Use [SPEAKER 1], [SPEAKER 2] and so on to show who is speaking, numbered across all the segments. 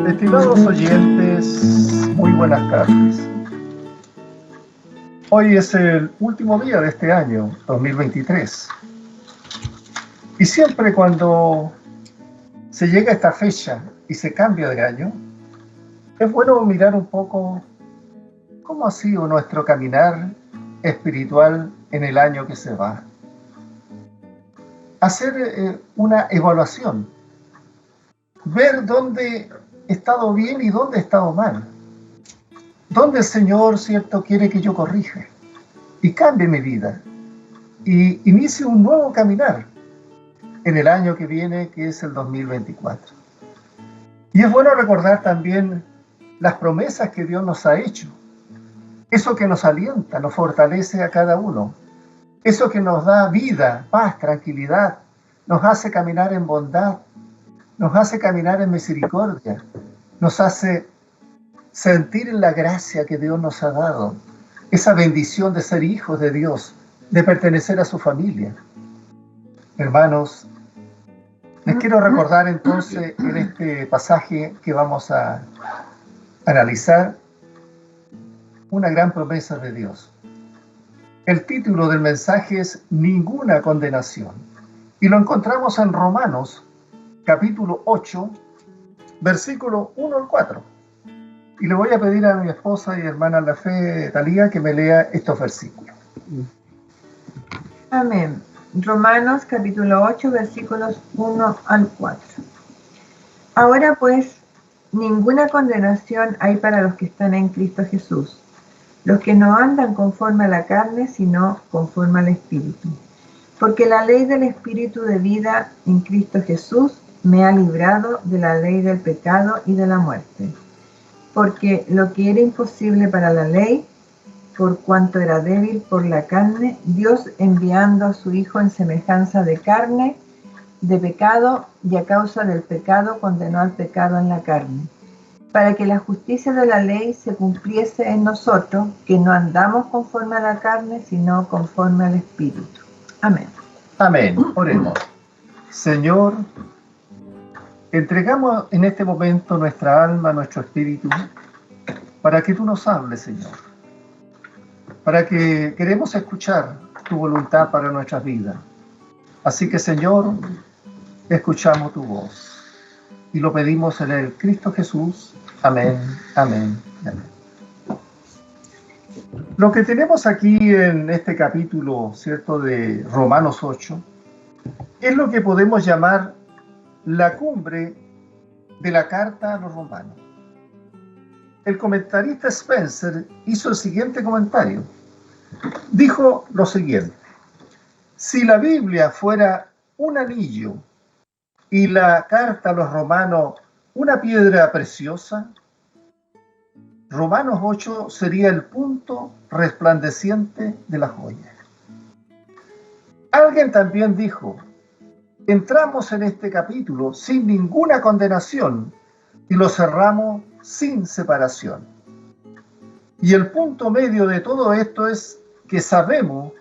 [SPEAKER 1] Estimados oyentes, muy buenas tardes. Hoy es el último día de este año, 2023. Y siempre cuando se llega a esta fecha y se cambia de año, es bueno mirar un poco cómo ha sido nuestro caminar espiritual en el año que se va. Hacer una evaluación, ver dónde he estado bien y dónde he estado mal. Dónde el Señor, cierto, quiere que yo corrija y cambie mi vida y inicie un nuevo caminar en el año que viene, que es el 2024. Y es bueno recordar también las promesas que Dios nos ha hecho, eso que nos alienta, nos fortalece a cada uno, eso que nos da vida, paz, tranquilidad, nos hace caminar en bondad, nos hace caminar en misericordia, nos hace sentir en la gracia que Dios nos ha dado, esa bendición de ser hijos de Dios, de pertenecer a su familia. Hermanos, les quiero recordar entonces en este pasaje que vamos a analizar una gran promesa de Dios. El título del mensaje es Ninguna condenación y lo encontramos en Romanos capítulo 8, versículo 1 al 4. Y le voy a pedir a mi esposa y hermana en la fe, Talía, que me lea estos versículos.
[SPEAKER 2] Amén. Romanos capítulo 8, versículos 1 al 4. Ahora pues, ninguna condenación hay para los que están en Cristo Jesús, los que no andan conforme a la carne, sino conforme al Espíritu. Porque la ley del Espíritu de vida en Cristo Jesús me ha librado de la ley del pecado y de la muerte. Porque lo que era imposible para la ley, por cuanto era débil por la carne, Dios enviando a su Hijo en semejanza de carne, de pecado, y a causa del pecado condenó al pecado en la carne, para que la justicia de la ley se cumpliese en nosotros, que no andamos conforme a la carne, sino conforme al Espíritu. Amén.
[SPEAKER 1] Amén. Oremos. Señor, entregamos en este momento nuestra alma, nuestro espíritu, para que tú nos hables, Señor. Para que queremos escuchar tu voluntad para nuestras vidas. Así que, Señor, escuchamos tu voz. Y lo pedimos en el Cristo Jesús. Amén, amén, amén. Lo que tenemos aquí en este capítulo, ¿cierto?, de Romanos 8, es lo que podemos llamar la cumbre de la carta a los romanos. El comentarista Spencer hizo el siguiente comentario. Dijo lo siguiente: si la Biblia fuera un anillo y la carta a los romanos una piedra preciosa, Romanos 8 sería el punto resplandeciente de la joya. Alguien también dijo: entramos en este capítulo sin ninguna condenación y lo cerramos sin separación. Y el punto medio de todo esto es que sabemos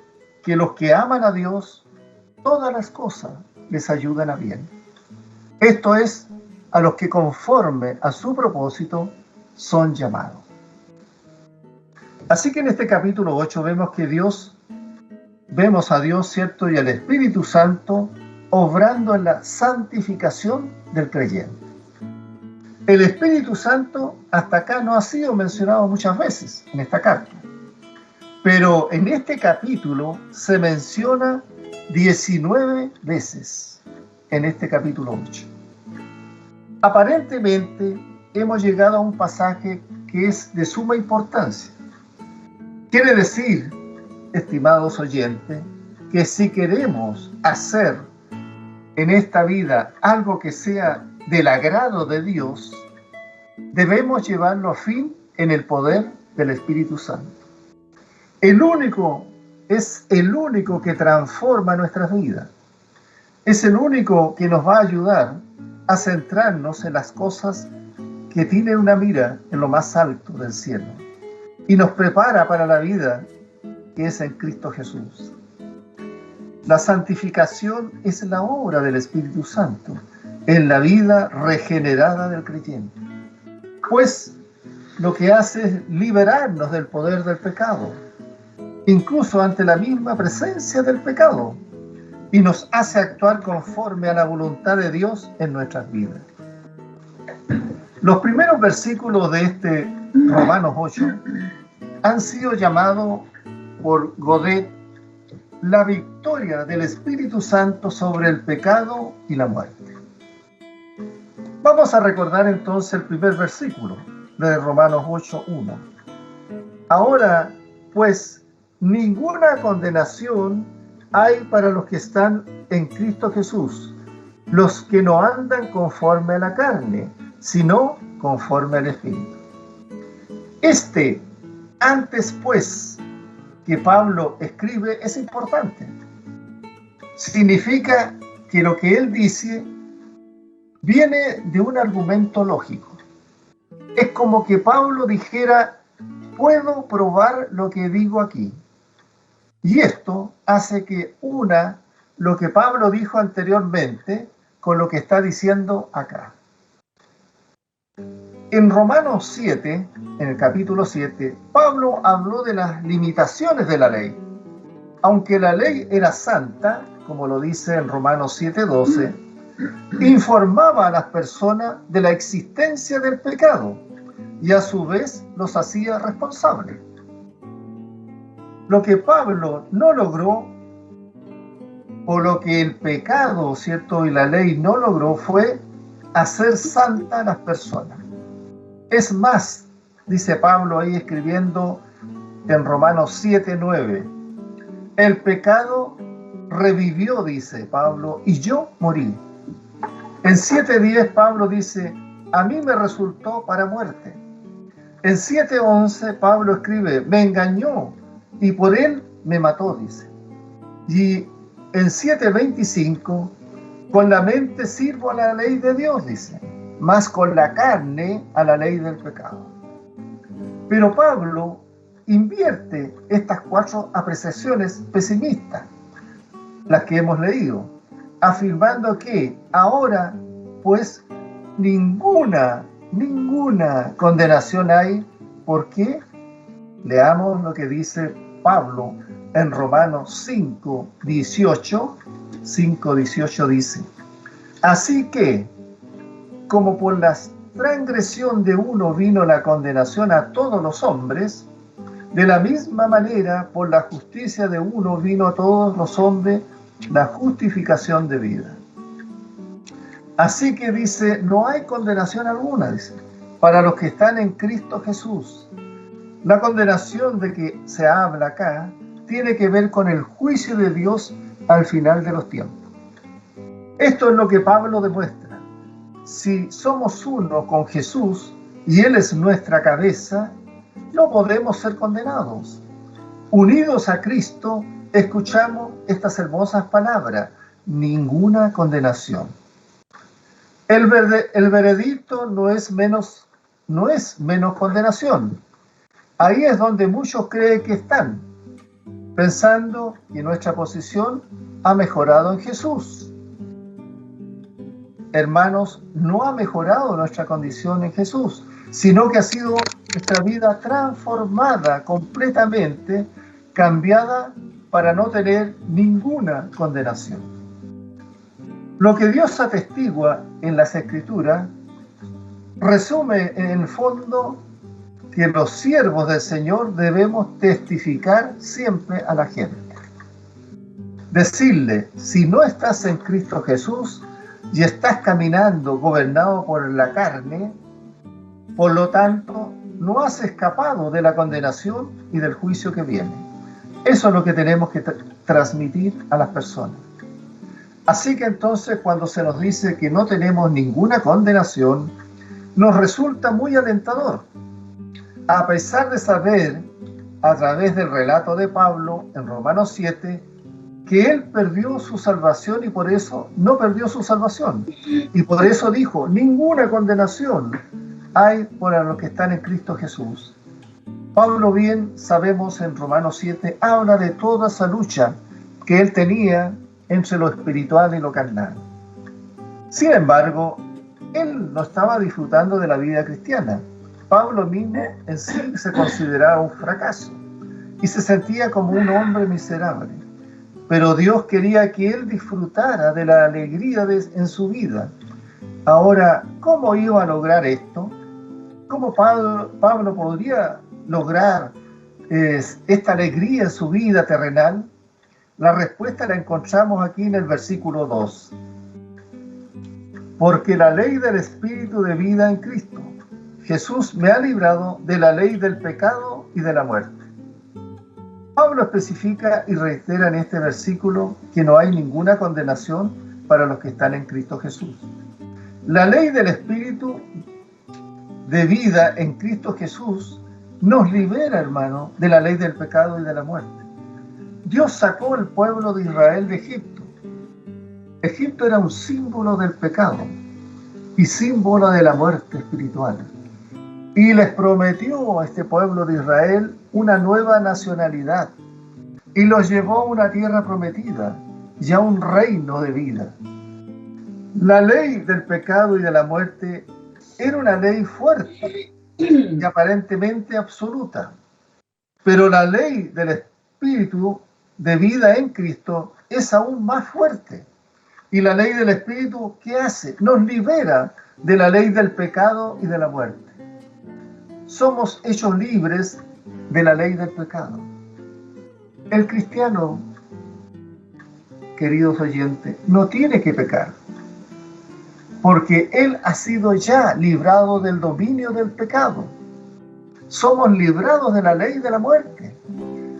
[SPEAKER 1] que los que aman a Dios, todas las cosas les ayudan a bien. Esto es, a los que conforme a su propósito son llamados. Así que en este capítulo 8 vemos a Dios, ¿cierto?, y al Espíritu Santo obrando en la santificación del creyente. El Espíritu Santo hasta acá no ha sido mencionado muchas veces en esta carta, pero en este capítulo se menciona 19 veces en este capítulo 8. Aparentemente hemos llegado a un pasaje que es de suma importancia. Quiere decir, estimados oyentes, que si queremos hacer en esta vida algo que sea del agrado de Dios, debemos llevarlo a fin en el poder del Espíritu Santo. Es el único que transforma nuestras vidas. Es el único que nos va a ayudar a centrarnos en las cosas que tienen una mira en lo más alto del cielo y nos prepara para la vida que es en Cristo Jesús. La santificación es la obra del Espíritu Santo en la vida regenerada del creyente. pues lo que hace es liberarnos del poder del pecado, incluso ante la misma presencia del pecado, y nos hace actuar conforme a la voluntad de Dios en nuestras vidas. Los primeros versículos de este Romanos 8 han sido llamados por Godet la victoria del Espíritu Santo sobre el pecado y la muerte. Vamos a recordar entonces el primer versículo de Romanos 8:1. Ahora, pues, ninguna condenación hay para los que están en Cristo Jesús, los que no andan conforme a la carne, sino conforme al Espíritu. Antes pues, que Pablo escribe es importante. Significa que lo que él dice viene de un argumento lógico. Es como que Pablo dijera, puedo probar lo que digo aquí. Y esto hace que una lo que Pablo dijo anteriormente con lo que está diciendo acá. En Romanos 7, en el capítulo 7, Pablo habló de las limitaciones de la ley. Aunque la ley era santa, como lo dice en Romanos 7:12, informaba a las personas de la existencia del pecado y a su vez los hacía responsables. Lo que Pablo no logró, o lo que el pecado, ¿cierto?, y la ley no logró, fue hacer santa a las personas. Es más, dice Pablo ahí escribiendo en Romanos 7:9, el pecado revivió, dice Pablo, y yo morí. En 7:10 Pablo dice, a mí me resultó para muerte. En 7:11 Pablo escribe, me engañó y por él me mató, dice. Y en 7:25, con la mente sirvo a la ley de Dios, dice, más con la carne a la ley del pecado. Pero Pablo invierte estas 4 apreciaciones pesimistas, las que hemos leído, afirmando que ahora, pues, ninguna condenación hay. ¿Por qué? Leamos lo que dice Pablo en Romanos 5:18. 5:18 dice, así que, como por la transgresión de uno vino la condenación a todos los hombres, de la misma manera, por la justicia de uno vino a todos los hombres la justificación de vida. Así que dice, no hay condenación alguna, dice, para los que están en Cristo Jesús. La condenación de que se habla acá tiene que ver con el juicio de Dios al final de los tiempos. Esto es lo que Pablo demuestra. Si somos uno con Jesús y Él es nuestra cabeza, no podemos ser condenados. Unidos a Cristo, escuchamos estas hermosas palabras, ninguna condenación. El veredicto no es menos condenación. Ahí es donde muchos creen que están, pensando que nuestra posición ha mejorado en Jesús. Hermanos, no ha mejorado nuestra condición en Jesús, sino que ha sido nuestra vida transformada completamente, cambiada para no tener ninguna condenación. Lo que Dios atestigua en las Escrituras resume en el fondo que los siervos del Señor debemos testificar siempre a la gente. Decirle, si no estás en Cristo Jesús y estás caminando gobernado por la carne, por lo tanto, no has escapado de la condenación y del juicio que viene. Eso es lo que tenemos que transmitir a las personas. Así que entonces, cuando se nos dice que no tenemos ninguna condenación, nos resulta muy alentador. A pesar de saber, a través del relato de Pablo en Romanos 7, que él perdió su salvación y por eso no perdió su salvación. Y por eso dijo, ninguna condenación hay para los que están en Cristo Jesús. Pablo, bien sabemos, en Romanos 7, habla de toda esa lucha que él tenía entre lo espiritual y lo carnal. Sin embargo, él no estaba disfrutando de la vida cristiana, Pablo mismo en sí se consideraba un fracaso y se sentía como un hombre miserable. Pero Dios quería que él disfrutara de la alegría en su vida. Ahora, ¿cómo iba a lograr esto? ¿Cómo Pablo podría lograr esta alegría en su vida terrenal? La respuesta la encontramos aquí en el versículo 2. Porque la ley del Espíritu de vida en Cristo Jesús me ha librado de la ley del pecado y de la muerte. Pablo especifica y reitera en este versículo que no hay ninguna condenación para los que están en Cristo Jesús. La ley del Espíritu de vida en Cristo Jesús nos libera, hermano, de la ley del pecado y de la muerte. Dios sacó al pueblo de Israel de Egipto. Egipto era un símbolo del pecado y símbolo de la muerte espiritual. Y les prometió a este pueblo de Israel una nueva nacionalidad y los llevó a una tierra prometida y a un reino de vida. La ley del pecado y de la muerte era una ley fuerte y aparentemente absoluta, pero la ley del Espíritu de vida en Cristo es aún más fuerte. Y la ley del Espíritu, ¿qué hace? Nos libera de la ley del pecado y de la muerte. Somos hechos libres de la ley del pecado. El cristiano, queridos oyentes, no tiene que pecar, porque él ha sido ya librado del dominio del pecado. Somos librados de la ley de la muerte.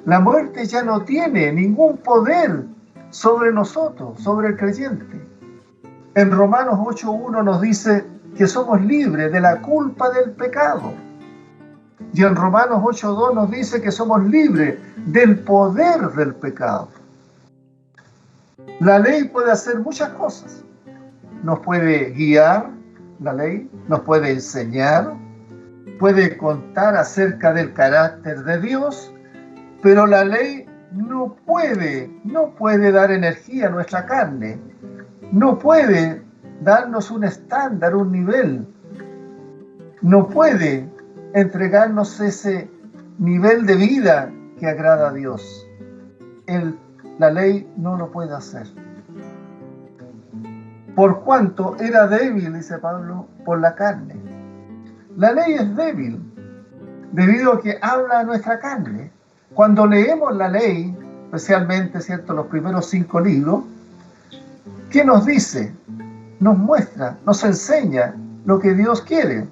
[SPEAKER 1] La muerte ya no tiene ningún poder sobre nosotros, sobre el creyente. En Romanos 8:1 nos dice que somos libres de la culpa del pecado. Y en Romanos 8:2 nos dice que somos libres del poder del pecado. La ley puede hacer muchas cosas. Nos puede guiar, la ley, nos puede enseñar, puede contar acerca del carácter de Dios, pero la ley no puede dar energía a nuestra carne, no puede darnos un estándar, un nivel, no puede entregarnos ese nivel de vida que agrada a Dios. La ley no lo puede hacer. Por cuanto era débil, dice Pablo, por la carne. La ley es débil debido a que habla a nuestra carne. Cuando leemos la ley, especialmente, ¿cierto?, los primeros 5 libros, ¿qué nos dice? Nos muestra, nos enseña lo que Dios quiere.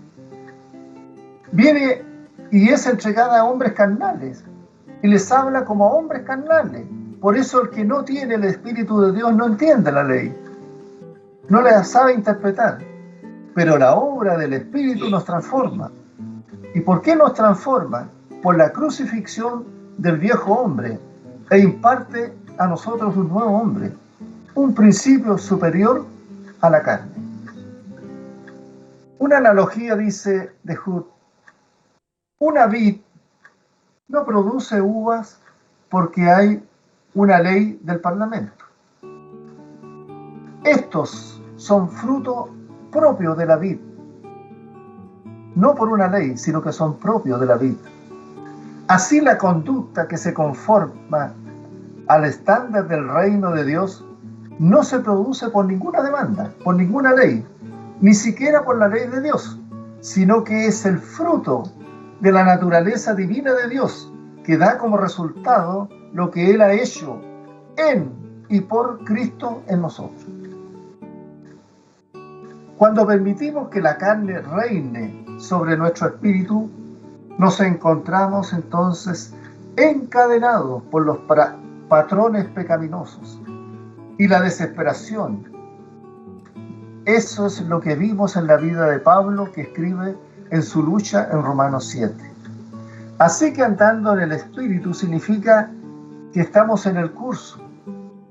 [SPEAKER 1] Viene y es entregada a hombres carnales y les habla como a hombres carnales. Por eso el que no tiene el Espíritu de Dios no entiende la ley, no la sabe interpretar. Pero la obra del Espíritu nos transforma. ¿Y por qué nos transforma? Por la crucifixión del viejo hombre e imparte a nosotros un nuevo hombre, un principio superior a la carne. Una analogía dice de Hood: una vid no produce uvas porque hay una ley del Parlamento. Estos son fruto propio de la vid, no por una ley, sino que son propios de la vid. Así la conducta que se conforma al estándar del reino de Dios no se produce por ninguna demanda, por ninguna ley, ni siquiera por la ley de Dios, sino que es el fruto de la naturaleza divina de Dios, que da como resultado lo que Él ha hecho en y por Cristo en nosotros. Cuando permitimos que la carne reine sobre nuestro espíritu, nos encontramos entonces encadenados por los patrones pecaminosos y la desesperación. Eso es lo que vimos en la vida de Pablo, que escribe en su lucha en Romanos 7. Así que andando en el Espíritu significa que estamos en el curso,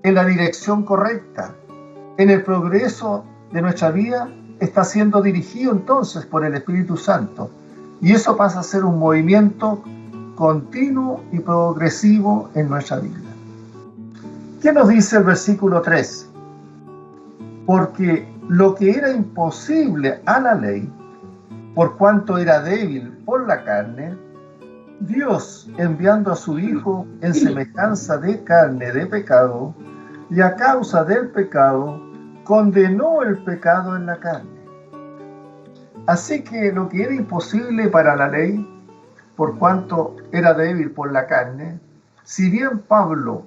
[SPEAKER 1] en la dirección correcta, en el progreso de nuestra vida está siendo dirigido entonces por el Espíritu Santo. Y eso pasa a ser un movimiento continuo y progresivo en nuestra vida. ¿Qué nos dice el versículo 3? Porque lo que era imposible a la ley, por cuanto era débil por la carne, Dios, enviando a su Hijo en semejanza de carne de pecado, y a causa del pecado, condenó el pecado en la carne. Así que lo que era imposible para la ley, por cuanto era débil por la carne, si bien Pablo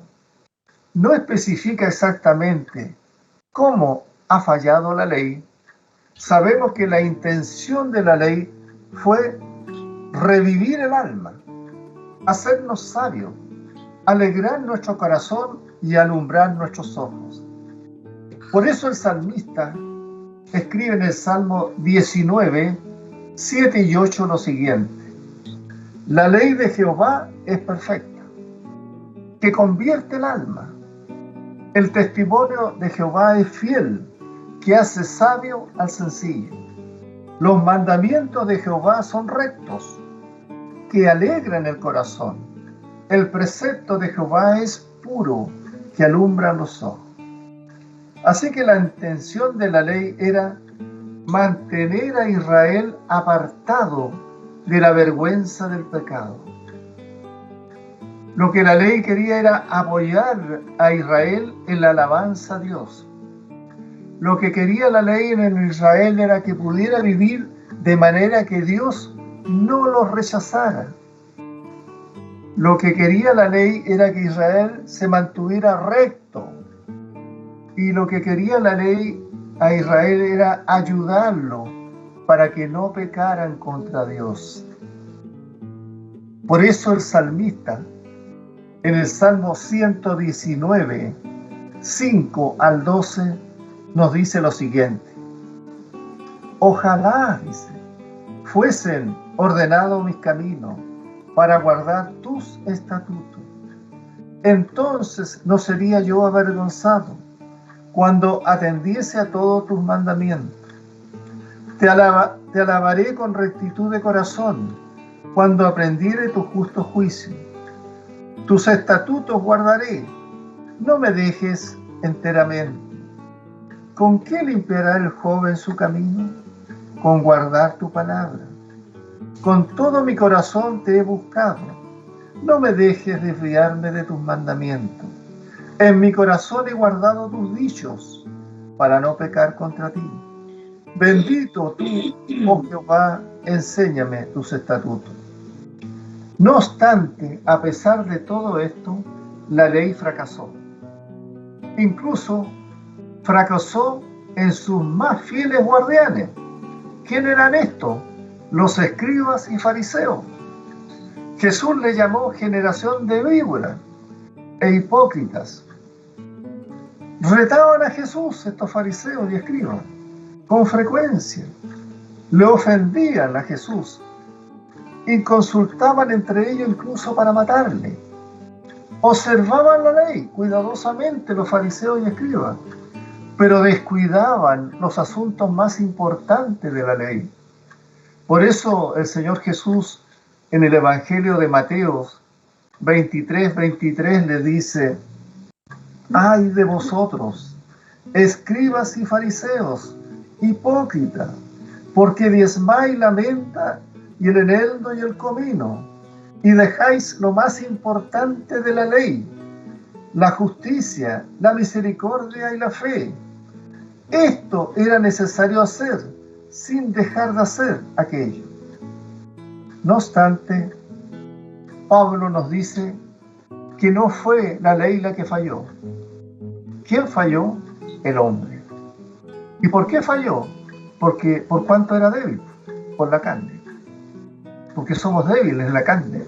[SPEAKER 1] no especifica exactamente cómo ha fallado la ley, sabemos que la intención de la ley fue revivir el alma, hacernos sabios, alegrar nuestro corazón y alumbrar nuestros ojos. Por eso el salmista escribe en el Salmo 19, 7 y 8 lo siguiente: la ley de Jehová es perfecta, que convierte el alma. El testimonio de Jehová es fiel, que hace sabio al sencillo. Los mandamientos de Jehová son rectos, que alegran el corazón. El precepto de Jehová es puro, que alumbra los ojos. Así que la intención de la ley era mantener a Israel apartado de la vergüenza del pecado. Lo que la ley quería era apoyar a Israel en la alabanza a Dios. Lo que quería la ley en Israel era que pudiera vivir de manera que Dios no los rechazara. Lo que quería la ley era que Israel se mantuviera recto. Y lo que quería la ley a Israel era ayudarlo para que no pecaran contra Dios. Por eso el salmista, en el Salmo 119, 5 al 12, nos dice lo siguiente: ojalá, dice, fuesen ordenados mis caminos para guardar tus estatutos. Entonces no sería yo avergonzado cuando atendiese a todos tus mandamientos. Te alabaré con rectitud de corazón cuando aprendiere tu justo juicio. Tus estatutos guardaré, no me dejes enteramente. ¿Con qué limpiará el joven su camino? Con guardar tu palabra. Con todo mi corazón te he buscado. No me dejes desviarme de tus mandamientos. En mi corazón he guardado tus dichos para no pecar contra ti. Bendito tú, oh Jehová, enséñame tus estatutos. No obstante, a pesar de todo esto, la ley fracasó. Incluso fracasó en sus más fieles guardianes. ¿Quién eran estos? Los escribas y fariseos. Jesús le llamó generación de víboras e hipócritas. Retaban a Jesús estos fariseos y escribas con frecuencia. Le ofendían a Jesús y consultaban entre ellos incluso para matarle. Observaban la ley cuidadosamente los fariseos y escribas, pero descuidaban los asuntos más importantes de la ley. Por eso el Señor Jesús en el Evangelio de Mateo 23 le dice: ¡ay de vosotros, escribas y fariseos, hipócritas, porque diezmáis la menta y el eneldo y el comino, y dejáis lo más importante de la ley, la justicia, la misericordia y la fe! Esto era necesario hacer, sin dejar de hacer aquello. No obstante, Pablo nos dice que no fue la ley la que falló. ¿Quién falló? El hombre. ¿Y por qué falló? Porque por cuanto era débil, por la carne. Porque somos débiles en la carne.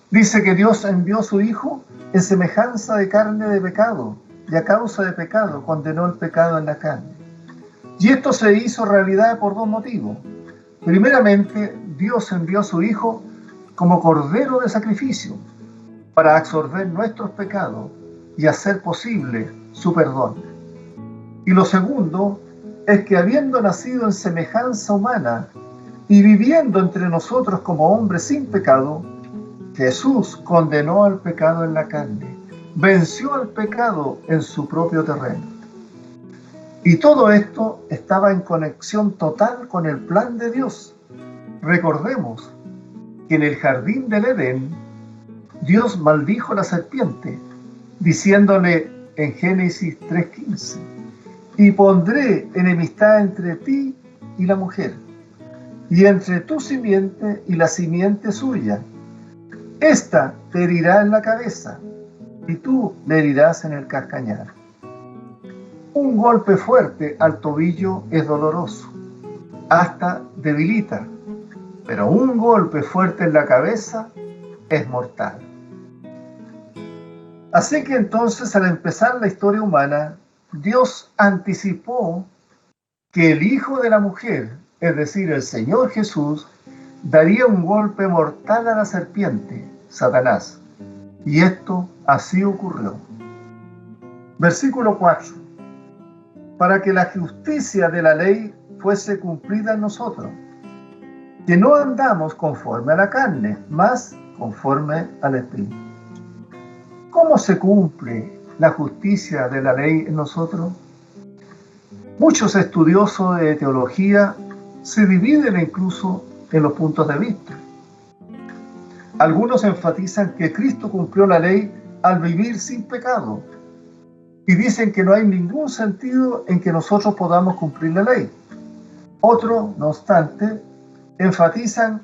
[SPEAKER 1] Dice que Dios envió a su Hijo en semejanza de carne de pecado, y a causa de pecado condenó el pecado en la carne. Y esto se hizo realidad por dos motivos. Primeramente, Dios envió a su Hijo como cordero de sacrificio para absorber nuestros pecados y hacer posible su perdón. Y lo segundo es que, habiendo nacido en semejanza humana y viviendo entre nosotros como hombre sin pecado, Jesús condenó al pecado en la carne, venció al pecado en su propio terreno. Y todo esto estaba en conexión total con el plan de Dios Recordemos que en el jardín del Edén, Dios maldijo a la serpiente, diciéndole en Génesis 3:15, y pondré enemistad entre ti y la mujer, y entre tu simiente y la simiente suya. Esta te herirá en la cabeza, y tú le herirás en el calcañar. Un golpe fuerte al tobillo es doloroso, hasta debilita, pero un golpe fuerte en la cabeza es mortal. Así que entonces, al empezar la historia humana, Dios anticipó que el Hijo de la mujer, es decir, el Señor Jesús, daría un golpe mortal a la serpiente, Satanás. Y esto así ocurrió. Versículo 4. Para que la justicia de la ley fuese cumplida en nosotros, que no andamos conforme a la carne, mas conforme al Espíritu. ¿Cómo se cumple la justicia de la ley en nosotros? Muchos estudiosos de teología se dividen incluso en los puntos de vista. Algunos enfatizan que Cristo cumplió la ley al vivir sin pecado y dicen que no hay ningún sentido en que nosotros podamos cumplir la ley. Otros, no obstante, enfatizan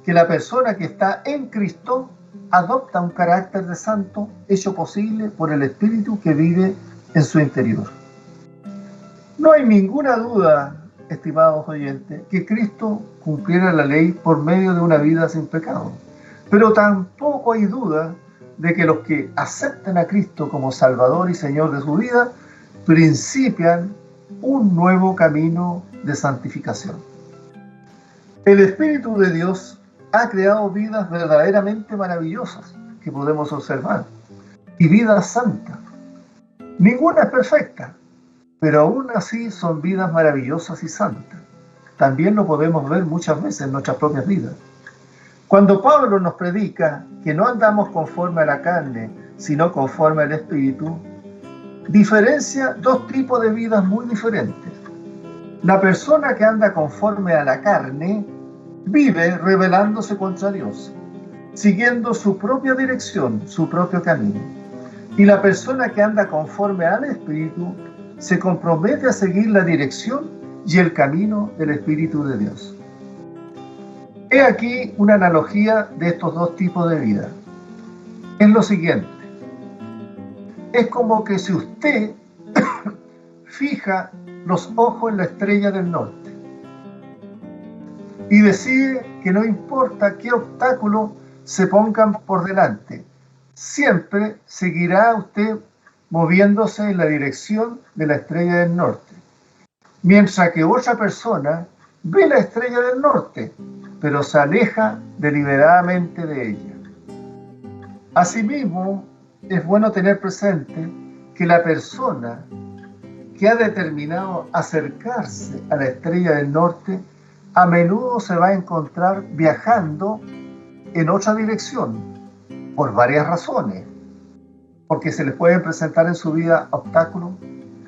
[SPEAKER 1] que la persona que está en Cristo adopta un carácter de santo hecho posible por el Espíritu que vive en su interior. No hay ninguna duda, estimados oyentes, que Cristo cumpliera la ley por medio de una vida sin pecado. Pero tampoco hay duda de que los que aceptan a Cristo como Salvador y Señor de su vida principian un nuevo camino de santificación. El Espíritu de Dios ha creado vidas verdaderamente maravillosas que podemos observar y vidas santas. Ninguna es perfecta, pero aún así son vidas maravillosas y santas. También lo podemos ver muchas veces en nuestras propias vidas. Cuando Pablo nos predica que no andamos conforme a la carne, sino conforme al Espíritu, diferencia dos tipos de vidas muy diferentes. La persona que anda conforme a la carne vive rebelándose contra Dios, siguiendo su propia dirección, su propio camino. Y la persona que anda conforme al Espíritu se compromete a seguir la dirección y el camino del Espíritu de Dios. He aquí una analogía de estos dos tipos de vida. Es lo siguiente. Es como que si usted fija los ojos en la estrella del norte y decide que no importa qué obstáculos se pongan por delante, siempre seguirá usted moviéndose en la dirección de la estrella del norte, mientras que otra persona ve la estrella del norte, pero se aleja deliberadamente de ella. Asimismo, es bueno tener presente que la persona que ha determinado acercarse a la estrella del norte a menudo se va a encontrar viajando en otra dirección por varias razones, porque se les pueden presentar en su vida obstáculos,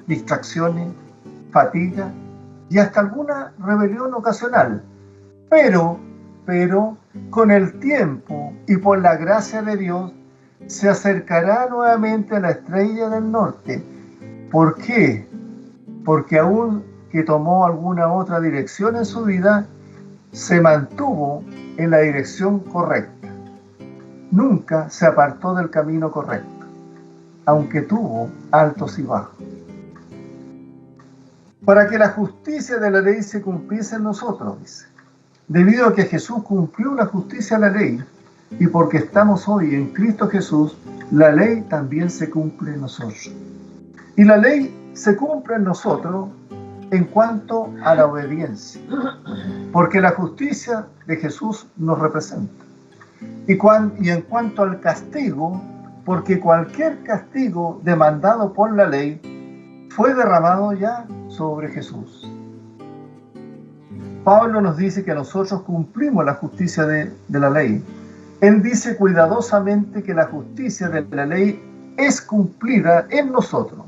[SPEAKER 1] distracciones, fatiga y hasta alguna rebelión ocasional. Pero con el tiempo y por la gracia de Dios se acercará nuevamente a la estrella del norte. ¿Por qué? Porque aún que tomó alguna otra dirección en su vida, se mantuvo en la dirección correcta. Nunca se apartó del camino correcto, aunque tuvo altos y bajos. Para que la justicia de la ley se cumpliese en nosotros, dice. Debido a que Jesús cumplió la justicia de la ley, y porque estamos hoy en Cristo Jesús, la ley también se cumple en nosotros. Y la ley se cumple en nosotros en cuanto a la obediencia, porque la justicia de Jesús nos representa. Y en cuanto al castigo, porque cualquier castigo demandado por la ley fue derramado ya sobre Jesús. Pablo nos dice que nosotros cumplimos la justicia de la ley. Él dice cuidadosamente que la justicia de la ley es cumplida en nosotros.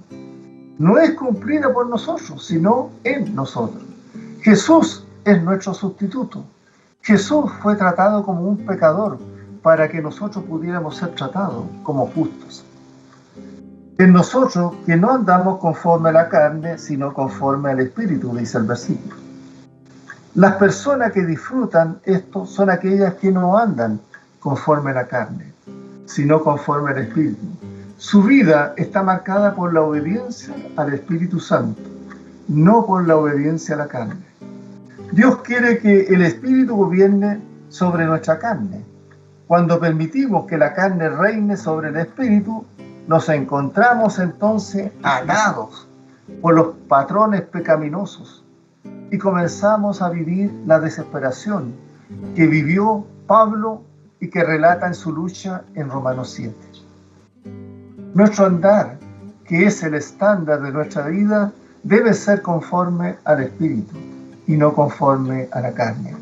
[SPEAKER 1] No es cumplida por nosotros, sino en nosotros. Jesús es nuestro sustituto. Jesús fue tratado como un pecador para que nosotros pudiéramos ser tratados como justos. En nosotros que no andamos conforme a la carne, sino conforme al Espíritu, dice el versículo. Las personas que disfrutan esto son aquellas que no andan conforme a la carne, sino conforme al Espíritu. Su vida está marcada por la obediencia al Espíritu Santo, no por la obediencia a la carne. Dios quiere que el Espíritu gobierne sobre nuestra carne. Cuando permitimos que la carne reine sobre el Espíritu, nos encontramos entonces atados por los patrones pecaminosos y comenzamos a vivir la desesperación que vivió Pablo y que relata en su lucha en Romanos 7. Nuestro andar, que es el estándar de nuestra vida, debe ser conforme al Espíritu y no conforme a la carne.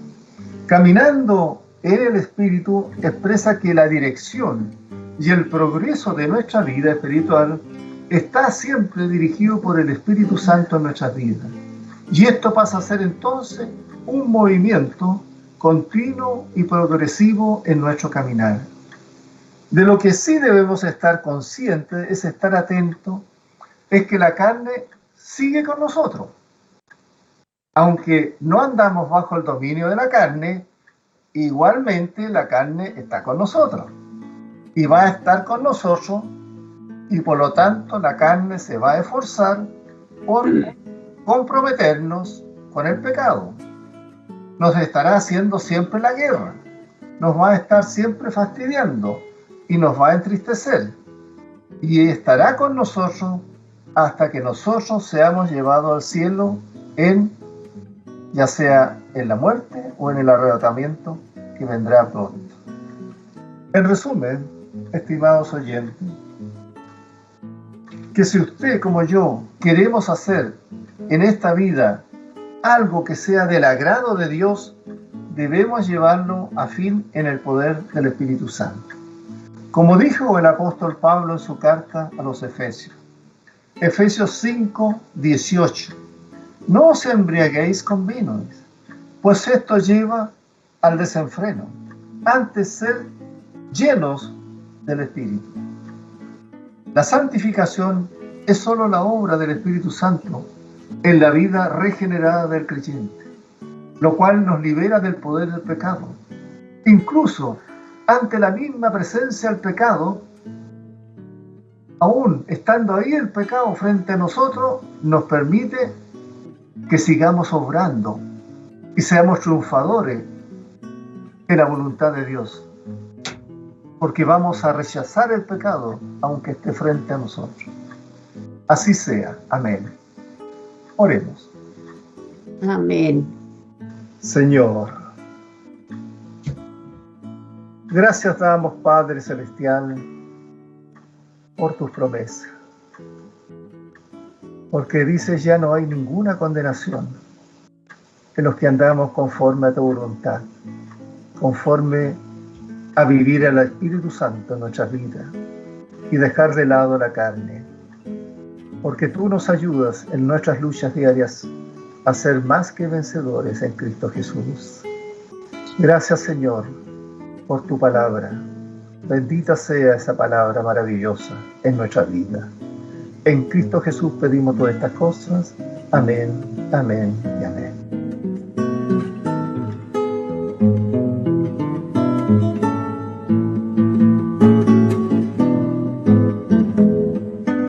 [SPEAKER 1] Caminando en el Espíritu expresa que la dirección y el progreso de nuestra vida espiritual está siempre dirigido por el Espíritu Santo en nuestras vidas. Y esto pasa a ser entonces un movimiento continuo y progresivo en nuestro caminar. De lo que sí debemos estar conscientes es estar atentos, es que la carne sigue con nosotros. Aunque no andamos bajo el dominio de la carne, igualmente la carne está con nosotros y va a estar con nosotros, y por lo tanto la carne se va a esforzar por comprometernos con el pecado. Nos estará haciendo siempre la guerra, nos va a estar siempre fastidiando y nos va a entristecer, y estará con nosotros hasta que nosotros seamos llevados al cielo, ya sea en la muerte o en el arrebatamiento que vendrá pronto. En resumen, estimados oyentes, que si usted como yo queremos hacer en esta vida algo que sea del agrado de Dios, debemos llevarlo a fin en el poder del Espíritu Santo. Como dijo el apóstol Pablo en su carta a los Efesios, Efesios 5, 18, no os embriaguéis con vino, pues esto lleva al desenfreno, antes ser llenos del Espíritu. La santificación es solo la obra del Espíritu Santo en la vida regenerada del creyente, lo cual nos libera del poder del pecado. Incluso ante la misma presencia del pecado, aún estando ahí el pecado frente a nosotros, nos permite que sigamos obrando y seamos triunfadores en la voluntad de Dios, porque vamos a rechazar el pecado aunque esté frente a nosotros. Así sea. Amén. Oremos.
[SPEAKER 3] Amén.
[SPEAKER 1] Señor, gracias damos, Padre Celestial, por tus promesas, porque dices ya no hay ninguna condenación en los que andamos conforme a tu voluntad, conforme a vivir al Espíritu Santo en nuestras vidas y dejar de lado la carne, porque tú nos ayudas en nuestras luchas diarias a ser más que vencedores en Cristo Jesús. Gracias, Señor, por tu palabra. Bendita sea esa palabra maravillosa en nuestra vida. En Cristo Jesús pedimos todas estas cosas. Amén, amén y amén.